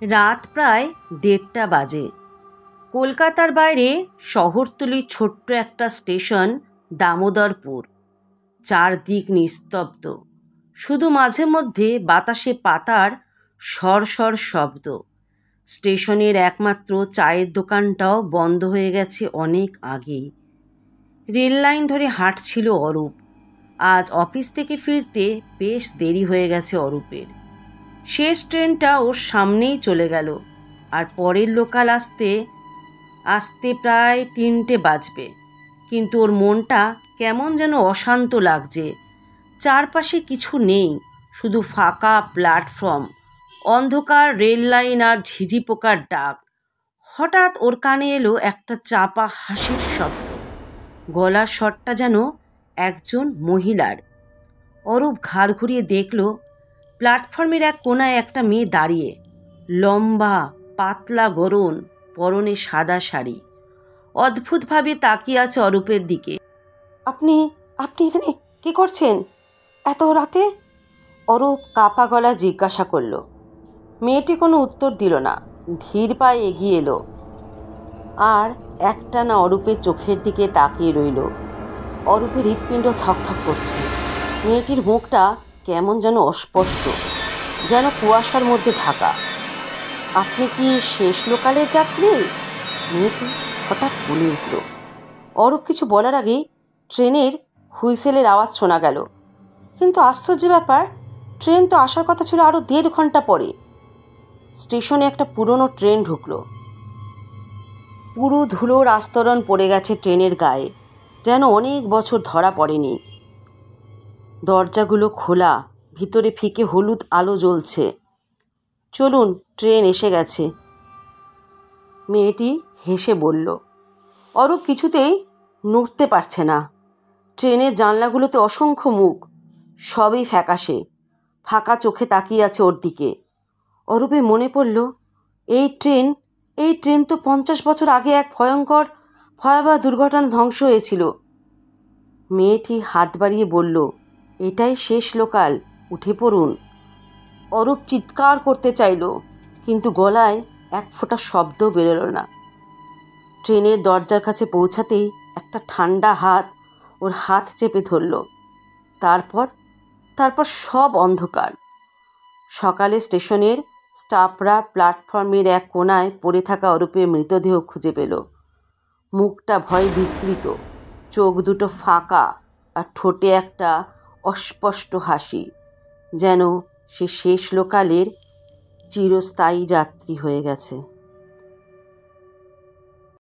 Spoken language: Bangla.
রাত প্রায় 1:30 বাজে। কলকাতার বাইরে শহরতলির ছোট্ট একটা স্টেশন দামোদরপুর। চারদিক নিস্তব্ধ, শুধু মাঝে মধ্যে বাতাসে পাতার সরসর শব্দ। স্টেশনের একমাত্র চায়ের দোকানটাও বন্ধ হয়ে গেছে অনেক আগেই। রেল লাইন ধরে হাঁটছিল অরূপ। আজ অফিস থেকে ফিরতে বেশ দেরি হয়ে গেছে অরূপের। শেষ ট্রেনটা ওর সামনেই চলে গেল, আর পরের লোকাল আসতে আসতে প্রায় 3টে বাজবে। কিন্তু ওর মনটা কেমন যেন অশান্ত লাগছে। চারপাশে কিছু নেই, শুধু ফাঁকা প্ল্যাটফর্ম, অন্ধকার রেল লাইন আর ঝিঝি পোকার ডাক। হঠাৎ ওর কানে এলো একটা চাপা হাসির শব্দ। গলার স্বরটা যেন একজন মহিলার। অরূপ ঘাড় ঘুরিয়ে দেখল, প্ল্যাটফর্মের এক কোনায় একটা মেয়ে দাঁড়িয়ে, লম্বা পাতলা গড়ন, পরনে সাদা শাড়ি। অদ্ভুতভাবে তাকিয়ে আছে অরূপের দিকে। আপনি এখানে কি করছেন এত রাতে? অরূপ কাপা গলা জিজ্ঞাসা করল। মেয়েটি কোনো উত্তর দিল না, ধীর পায়ে এগিয়ে এলো আর একটানা অরূপের চোখের দিকে তাকিয়ে রইল। অরূপের হৃৎপিণ্ড থকথক করছে। মেয়েটির মুখটা কেমন যেন অস্পষ্ট, যেন কুয়াশার মধ্যে ঢাকা। আপনি কি শেষ লোকালের যাত্রী? মেয়েটি হঠাৎ বলে উঠল। অরূপ কিছু বলার আগেই ট্রেনের হুইসেলের আওয়াজ শোনা গেল। কিন্তু আশ্চর্য ব্যাপার, ট্রেন তো আসার কথা ছিল আরও 1.5 ঘন্টা পরে। স্টেশনে একটা পুরনো ট্রেন ঢুকলো। পুরো ধুলোর আস্তরণ পড়ে গেছে ট্রেনের গায়ে, যেন অনেক বছর ধরা পড়েনি। দরজাগুলো খোলা, ভিতরে ফিকে হলুদ আলো জ্বলছে। চলুন, ট্রেন এসে গেছে, মেয়েটি হেসে বলল। অরূপ কিছুতেই নড়তে পারছে না। ট্রেনের জানলাগুলোতে অসংখ্য মুখ, সবই ফ্যাকাশে, ফাঁকা চোখে তাকিয়ে আছে ওর দিকে। অরূপে মনে পড়ল, এই ট্রেন তো 50 বছর আগে এক ভয়াবহ দুর্ঘটনা ধ্বংস হয়েছিল। মেয়েটি হাত বাড়িয়ে বলল, এটাই শেষ লোকাল, উঠে পড়ুন। অরূপ চিৎকার করতে চাইল, কিন্তু গলায় এক ফোঁটা শব্দও বেরোল না। ট্রেনের দরজার কাছে পৌঁছাতেই একটা ঠান্ডা হাত ওর হাত চেপে ধরল। তারপর সব অন্ধকার। সকালে স্টেশনের স্টাফরা প্ল্যাটফর্মের এক কোনায় পড়ে থাকা অরূপের মৃতদেহ খুঁজে পেল। মুখটা ভয়ে বিকৃত, চোখ দুটো ফাঁকা, আর ঠোঁটে একটা অস্পষ্ট হাসি, যেন সে শেষ লোকালের চিরস্থায়ী যাত্রী হয়ে গেছে।